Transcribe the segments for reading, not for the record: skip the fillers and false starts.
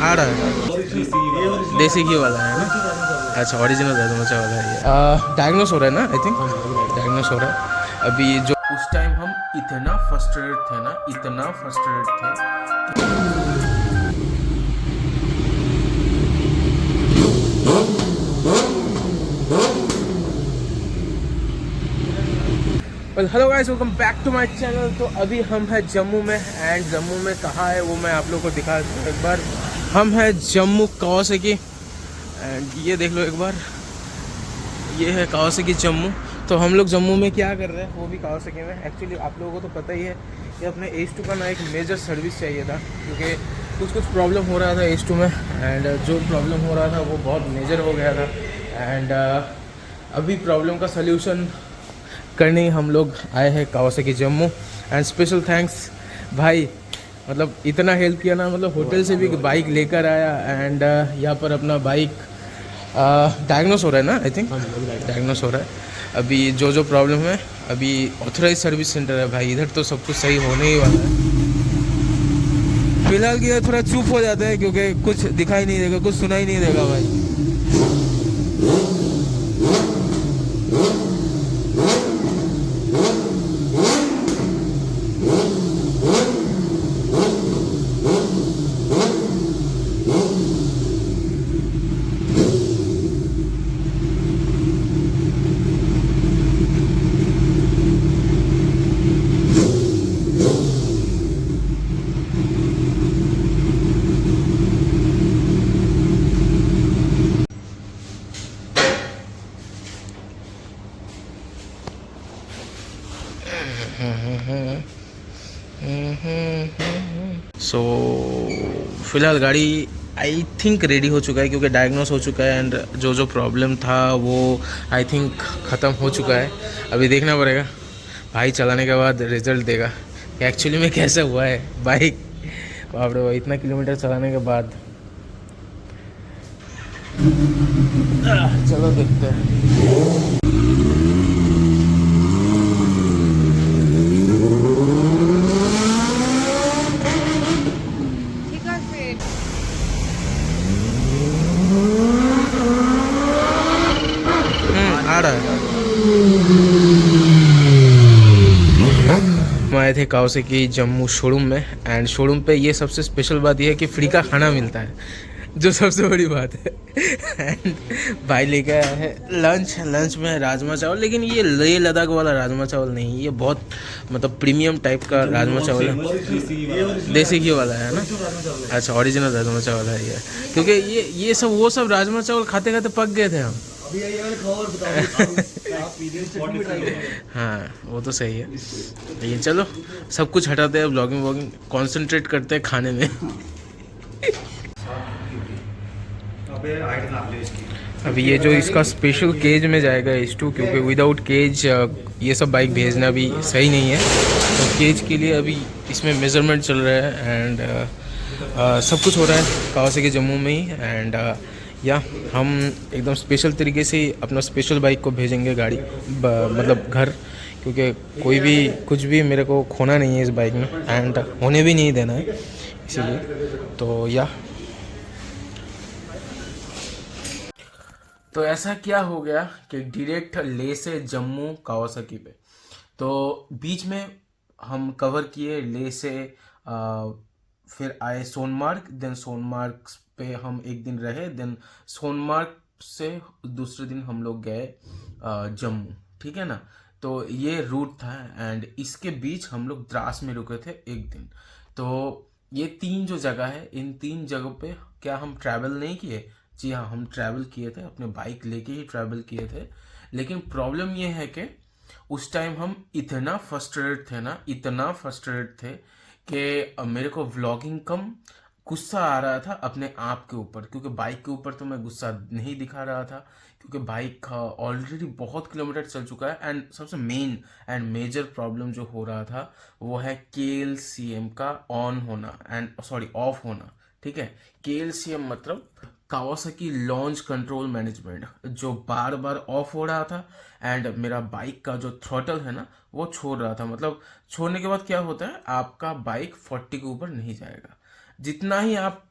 आ रहा है देसी घी वाला है ना। अच्छा ओरिजिनल राजमा वाला है ये। डायग्नोस हो रहा है ना, आई थिंक डायग्नोस हो रहा है अभी। जो उस टाइम हम इतना फ्रस्ट्रेटेड थे ना, इतना फ्रस्ट्रेटेड थे। Hello guys, welcome back to my channel. तो अभी हम हैं जम्मू में, एंड जम्मू में कहाँ है वो मैं आप लोगों को दिखा दूँ एक बार। हम हैं जम्मू कावासाकी, एंड ये देख लो एक बार, ये है कावासाकी जम्मू। तो हम लोग जम्मू में क्या कर रहे हैं वो भी कावासाकी में। एक्चुअली आप लोगों को तो पता ही है कि अपने H2 का ना एक मेजर सर्विस चाहिए था, क्योंकि कुछ प्रॉब्लम हो रहा था H2 में, एंड जो प्रॉब्लम हो रहा था वो बहुत मेजर हो गया था। एंड अभी प्रॉब्लम का सल्यूशन करने हम लोग आए हैं Kawasaki Jammu. And special thanks भाई, मतलब इतना हेल्प किया ना, मतलब होटल से भी बाइक लेकर आया। एंड यहाँ पर अपना बाइक डायग्नोस हो रहा है ना, आई थिंक डायग्नोस हो रहा है अभी। जो प्रॉब्लम है अभी ऑथराइज सर्विस सेंटर है भाई, इधर तो सब कुछ सही होने ही वाला है। फिलहाल की थोड़ा चुप हो जाता है क्योंकि कुछ दिखाई नहीं देगा, कुछ सुनाई नहीं देगा भाई। सो फिलहाल गाड़ी आई थिंक रेडी हो चुका है, क्योंकि डायग्नोस हो चुका है। एंड जो प्रॉब्लम था वो आई थिंक ख़त्म हो चुका है। अभी देखना पड़ेगा भाई, चलाने के बाद रिजल्ट देगा कि एक्चुअली में कैसा हुआ है बाइक। बाप रे, इतना किलोमीटर चलाने के बाद चलो देखते हैं। आ रहा है। हम आए थे कावासाकी जम्मू शोरूम में, एंड शोरूम पे ये सबसे स्पेशल बात ये है कि फ्री का खाना मिलता है, जो सबसे बड़ी बात है। एंड भाई लेके आया है लंच में राजमा चावल, लेकिन ये लेह लद्दाख वाला राजमा चावल नहीं, ये बहुत मतलब प्रीमियम टाइप का राजमा चावल है, देसी घी वाला है ना। अच्छा ओरिजिनल राजमा चावल है ये, क्योंकि ये सब वो सब राजमा चावल खाते खाते पक गए थे हम। हाँ वो तो सही है। ये चलो सब कुछ हटाते हैं, ब्लॉगिंग व्लॉगिंग कॉन्सेंट्रेट करते हैं खाने में। अभी ये जो इसका स्पेशल केज में जाएगा H2, क्योंकि विदाउट केज ये सब बाइक भेजना भी सही नहीं है। तो केज के लिए अभी इसमें मेज़रमेंट चल रहा है, एंड सब कुछ हो रहा है कावासाकी जम्मू में ही। एंड या हम एकदम स्पेशल तरीके से अपना स्पेशल बाइक को भेजेंगे गाड़ी मतलब घर, क्योंकि कोई भी कुछ भी मेरे को खोना नहीं है इस बाइक में, एंड होने भी नहीं देना है इसीलिए। तो या तो ऐसा क्या हो गया कि डायरेक्ट ले से जम्मू कावासाकी पे, तो बीच में हम कवर किए ले से, फिर आए सोनमार्ग, देन सोनमार्ग पे हम एक दिन रहे, देन सोनमार्ग से दूसरे दिन हम लोग गए जम्मू, ठीक है ना। तो ये रूट था, एंड इसके बीच हम लोग द्रास में रुके थे एक दिन। तो ये तीन जो जगह है, इन तीन जगहों पे क्या हम ट्रैवल नहीं किए? जी हाँ, हम ट्रैवल किए थे, अपने बाइक लेके ही ट्रैवल किए थे। लेकिन प्रॉब्लम ये है कि उस टाइम हम इतना फ्रस्ट्रेटेड थे ना, इतना फ्रस्ट्रेटेड थे कि मेरे को व्लॉगिंग कम गुस्सा आ रहा था अपने आप के ऊपर, क्योंकि बाइक के ऊपर तो मैं गुस्सा नहीं दिखा रहा था, क्योंकि बाइक ऑलरेडी बहुत किलोमीटर चल चुका है। एंड सबसे मेन एंड मेजर प्रॉब्लम जो हो रहा था वो है KLCM का ऑन होना, एंड सॉरी ऑफ होना, ठीक है। KLCM मतलब कावासाकी लॉन्च कंट्रोल मैनेजमेंट, जो बार बार ऑफ हो रहा था। एंड मेरा बाइक का जो थ्रॉटल है ना वो छोड़ रहा था, मतलब छोड़ने के बाद क्या होता है, आपका बाइक 40 के ऊपर नहीं जाएगा। जितना ही आप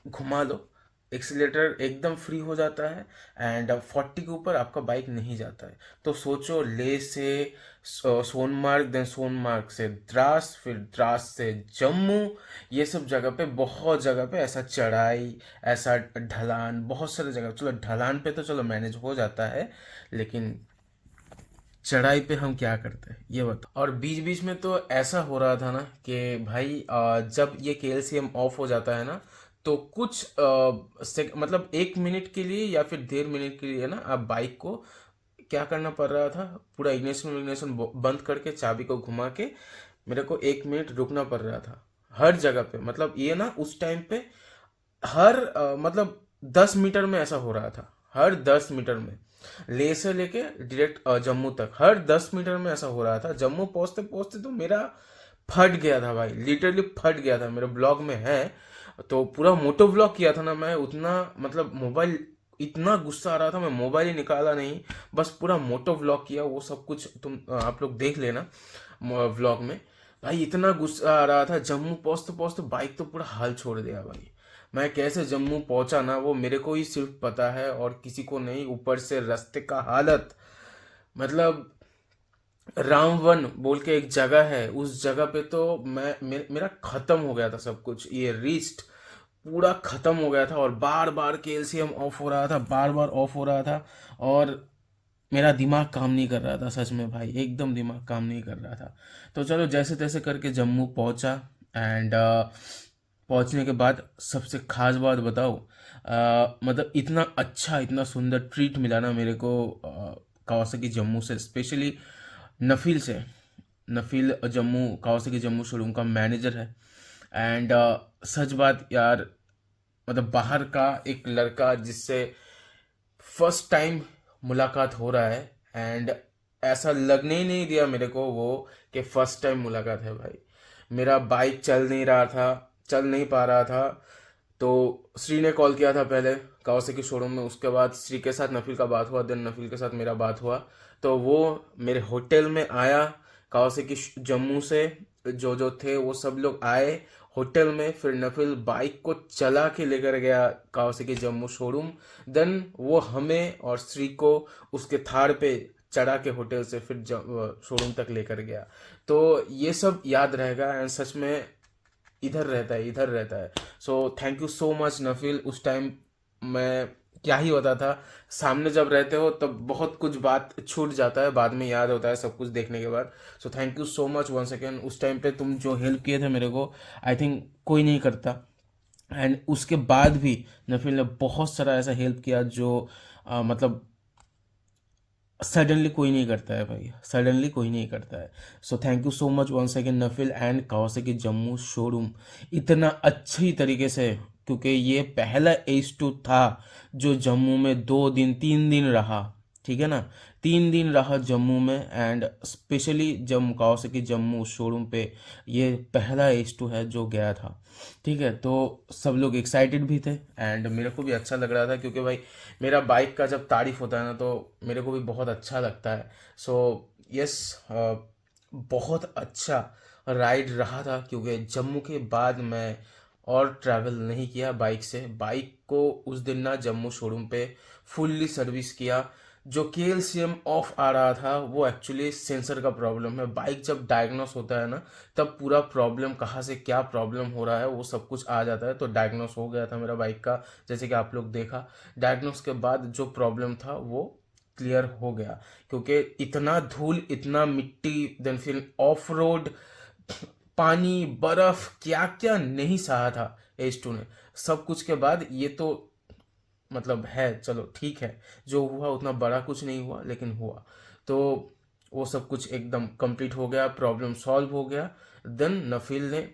घुमा लो, एक्सीलेटर एकदम फ्री हो जाता है एंड 40 के ऊपर आपका बाइक नहीं जाता है। तो सोचो, ले से सोनमार्ग, देन सोनमार्ग से द्रास, फिर द्रास से जम्मू, ये सब जगह पे, बहुत जगह पे ऐसा चढ़ाई, ऐसा ढलान, बहुत सारे जगह, चलो ढलान पे तो चलो मैनेज हो जाता है, लेकिन चढ़ाई पे हम क्या करते हैं ये बताओ। और बीच बीच में तो ऐसा हो रहा था ना कि भाई जब ये केएलसीएम ऑफ हो जाता है ना, तो कुछ मतलब 1 मिनट के लिए या फिर 1.5 मिनट के लिए ना आप बाइक को क्या करना पड़ रहा था, पूरा इग्निशन विग्निशन बंद करके चाबी को घुमा के मेरे को 1 मिनट रुकना पड़ रहा था हर जगह पे। मतलब ये ना उस टाइम पे हर मतलब 10 मीटर में ऐसा हो रहा था, हर 10 मीटर में, ले से लेके डायरेक्ट जम्मू तक हर 10 मीटर में ऐसा हो रहा था। जम्मू पहुंचते पहुंचते तो मेरा फट गया था भाई, लिटरली फट गया था। मेरे ब्लॉग में है, तो पूरा मोटो ब्लॉग किया था ना मैं, उतना मतलब मोबाइल, इतना गुस्सा आ रहा था, मैं मोबाइल ही निकाला नहीं, बस पूरा मोटो व्लॉग किया। वो सब कुछ तुम आप लोग देख लेना व्लॉग में। भाई इतना गुस्सा आ रहा था, जम्मू पहुंचते पहुंचते बाइक तो पूरा हाल छोड़ दिया भाई। मैं कैसे जम्मू पहुंचा ना, वो मेरे को ही सिर्फ पता है और किसी को नहीं। ऊपर से रास्ते का हालत, मतलब रामवन बोल के एक जगह है, उस जगह पे तो मेरा खत्म हो गया था सब कुछ, ये रिस्ट पूरा खत्म हो गया था। और बार बार कैल्शियम ऑफ हो रहा था, बार बार ऑफ हो रहा था, और मेरा दिमाग काम नहीं कर रहा था सच में भाई, एकदम दिमाग काम नहीं कर रहा था। तो चलो जैसे तैसे करके जम्मू पहुंचा एंड पहुंचने के बाद सबसे खास बात बताओ, मतलब इतना अच्छा, इतना सुंदर ट्रीट मिला ना मेरे को कावासाकी जम्मू से, स्पेशली नफील से। नफील जम्मू, कावासाकी जम्मू शोरूम का मैनेजर है एंड सच बात यार, मतलब बाहर का एक लड़का जिससे फर्स्ट टाइम मुलाकात हो रहा है एंड ऐसा लगने ही नहीं दिया मेरे को वो कि फर्स्ट टाइम मुलाकात है भाई। मेरा बाइक चल नहीं रहा था, चल नहीं पा रहा था, तो श्री ने कॉल किया था पहले कावासाकी शोरूम में, उसके बाद श्री के साथ नफील का बात हुआ, देन नफील के साथ मेरा बात हुआ। तो वो मेरे होटल में आया, कावासाकी जम्मू से जो जो थे वो सब लोग आए होटल में, फिर नफील बाइक को चला के लेकर गया कावासाकी जम्मू शोरूम। देन वो हमें और श्री को उसके थार पे चढ़ा के होटल से फिर शोरूम तक लेकर गया। तो ये सब याद रहेगा एंड सच में इधर रहता है, इधर रहता है। So thank you so much Nafil. उस टाइम मैं क्या ही होता था, सामने जब रहते हो तब बहुत कुछ बात छूट जाता है, बाद में याद होता है सब कुछ देखने के बाद। सो thank you so much one second. उस टाइम पे तुम जो हेल्प किए थे मेरे को, आई थिंक कोई नहीं करता। एंड उसके बाद भी नफील ने बहुत सारा ऐसा हेल्प किया जो मतलब सडनली कोई नहीं करता है भाई, सडनली कोई नहीं करता है। So thank you so much one second Nafil and Kawasaki Jammu showroom, इतना अच्छी तरीके से, क्योंकि ये पहला H2 था जो जम्मू में 2 दिन 3 दिन रहा, ठीक है ना, 3 दिन रहा जम्मू में। And specially Jammu, Kawasaki Jammu showroom पे ये पहला H2 है जो गया था, ठीक है। तो सब लोग एक्साइटेड भी थे एंड मेरे को भी अच्छा लग रहा था, क्योंकि भाई मेरा बाइक का जब तारीफ होता है ना तो मेरे को भी बहुत अच्छा लगता है। सो यस, बहुत अच्छा राइड रहा था, क्योंकि जम्मू के बाद मैं और ट्रैवल नहीं किया बाइक से। बाइक को उस दिन ना जम्मू शोरूम पे फुल्ली सर्विस किया। जो केएलसीएम ऑफ आ रहा था वो एक्चुअली सेंसर का प्रॉब्लम है। बाइक जब डायग्नोस होता है ना, तब पूरा प्रॉब्लम कहाँ से क्या प्रॉब्लम हो रहा है वो सब कुछ आ जाता है। तो डायग्नोस हो गया था मेरा बाइक का, जैसे कि आप लोग देखा। डायग्नोस के बाद जो प्रॉब्लम था वो क्लियर हो गया, क्योंकि इतना धूल, इतना मिट्टी, देन फिर ऑफ रोड, पानी, बर्फ, क्या क्या नहीं सहा था H2 ने। सब कुछ के बाद ये तो मतलब है, चलो ठीक है, जो हुआ उतना बड़ा कुछ नहीं हुआ लेकिन हुआ। तो वो सब कुछ एकदम कंप्लीट हो गया, प्रॉब्लम सॉल्व हो गया। देन नफील ने,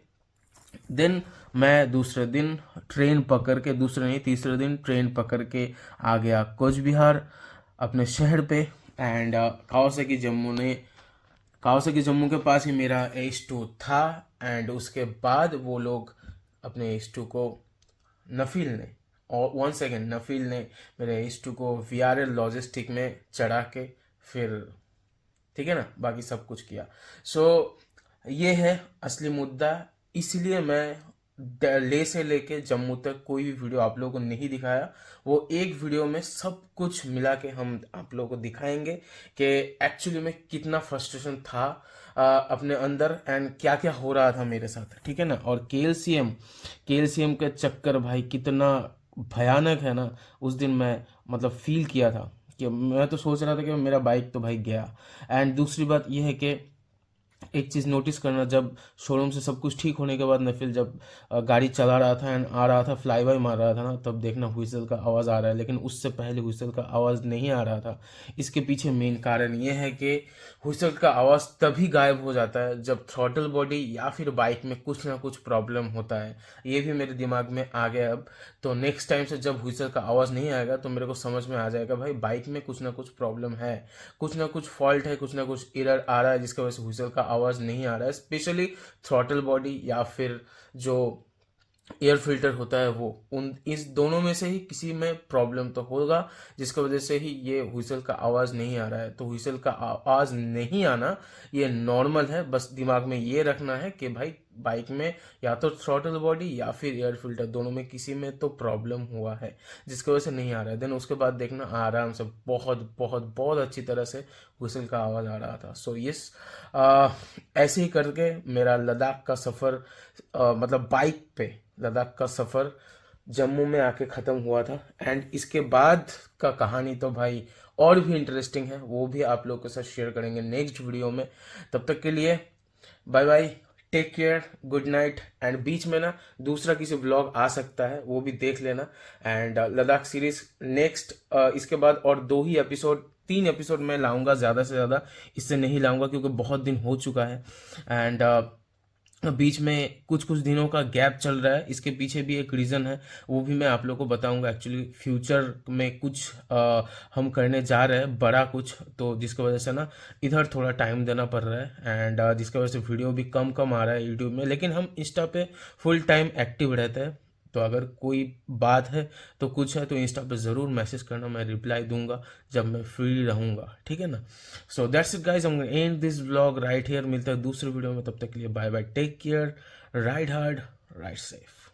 देन मैं दूसरे दिन ट्रेन पकड़ के, दूसरे नहीं तीसरे दिन ट्रेन पकड़ के आ गया कोच बिहार अपने शहर पे। एंड कावासाकी जम्मू ने, कावासाकी जम्मू के पास ही मेरा H2 था। एंड उसके बाद वो लोग अपने H2 को, नफील ने, और वन सेकेंड, नफील ने मेरे H2 को VRL लॉजिस्टिक में चढ़ा के फिर, ठीक है ना, बाकी सब कुछ किया। सो ये है असली मुद्दा। इसलिए मैं लेह से लेके जम्मू तक कोई भी वीडियो आप लोगों को नहीं दिखाया, वो एक वीडियो में सब कुछ मिला के हम आप लोगों को दिखाएंगे कि एक्चुअली में कितना फ्रस्ट्रेशन था अपने अंदर एंड क्या क्या हो रहा था मेरे साथ, ठीक है ना। और केएलसीएम के चक्कर भाई कितना भयानक है ना, उस दिन मैं मतलब फील किया था कि मैं तो सोच रहा था कि मेरा बाइक तो भाई गया। एंड दूसरी बात यह है कि एक चीज़ नोटिस करना, जब शोरूम से सब कुछ ठीक होने के बाद नफिल जब गाड़ी चला रहा था एंड आ रहा था, फ्लाई बाय मार रहा था ना, तब देखना हुइसल का आवाज़ आ रहा है, लेकिन उससे पहले हुइसल का आवाज़ नहीं आ रहा था। इसके पीछे मेन कारण ये है कि हुइसल का आवाज़ तभी गायब हो जाता है जब थ्रॉटल बॉडी या फिर बाइक में कुछ ना कुछ प्रॉब्लम होता है। ये भी मेरे दिमाग में आ गया अब। तो नेक्स्ट टाइम से जब हुइसल का आवाज़ नहीं आएगा तो मेरे को समझ में आ जाएगा भाई बाइक में कुछ ना कुछ प्रॉब्लम है, कुछ ना कुछ फॉल्ट है, कुछ ना कुछ एरर आ रहा है जिसकी वजह से हुइसल का आवाज़ नहीं आ रहा है। स्पेशली थ्रॉटल बॉडी या फिर जो एयर फिल्टर होता है वो, उन इस दोनों में से ही किसी में प्रॉब्लम तो होगा जिसकी वजह से ही ये हुइसल का आवाज़ नहीं आ रहा है। तो हुइसल का आवाज़ नहीं आना ये नॉर्मल है, बस दिमाग में ये रखना है कि भाई बाइक में या तो थ्रॉटल बॉडी या फिर एयर फिल्टर दोनों में किसी में तो प्रॉब्लम हुआ है जिसकी वजह से नहीं आ रहा है। देन उसके बाद देखना आराम से बहुत बहुत बहुत अच्छी तरह से हुइसल का आवाज़ आ रहा था। सो यस, ऐसे ही करके मेरा लद्दाख का सफ़र मतलब बाइक पे लद्दाख का सफ़र जम्मू में आके ख़त्म हुआ था। एंड इसके बाद का कहानी तो भाई और भी इंटरेस्टिंग है, वो भी आप लोगों के साथ शेयर करेंगे नेक्स्ट वीडियो में। तब तक के लिए bye bye, take care, good night. And बीच में ना दूसरा किसी ब्लॉग आ सकता है, वो भी देख लेना। एंड लद्दाख सीरीज नेक्स्ट इसके बाद और 2 ही एपिसोड 3 एपिसोड मैं लाऊंगा, ज़्यादा से ज़्यादा इससे नहीं लाऊंगा क्योंकि बहुत दिन हो चुका है। एंड बीच में कुछ कुछ दिनों का गैप चल रहा है, इसके पीछे भी एक रीज़न है, वो भी मैं आप लोगों को बताऊंगा। एक्चुअली फ्यूचर में कुछ हम करने जा रहे हैं बड़ा कुछ, तो जिसकी वजह से ना इधर थोड़ा टाइम देना पड़ रहा है। एंड जिसकी वजह से वीडियो भी कम कम आ रहा है यूट्यूब में, लेकिन हम इंस्टा पे फुल टाइम एक्टिव रहते हैं। तो अगर कोई बात है तो कुछ है तो इंस्टा पे ज़रूर मैसेज करना, मैं रिप्लाई दूंगा जब मैं फ्री रहूँगा, ठीक है ना। सो दैट्स इट गाइज, हम end this vlog right here. मिलता है दूसरे वीडियो में, तब तक के लिए bye bye, take care, ride hard, ride safe.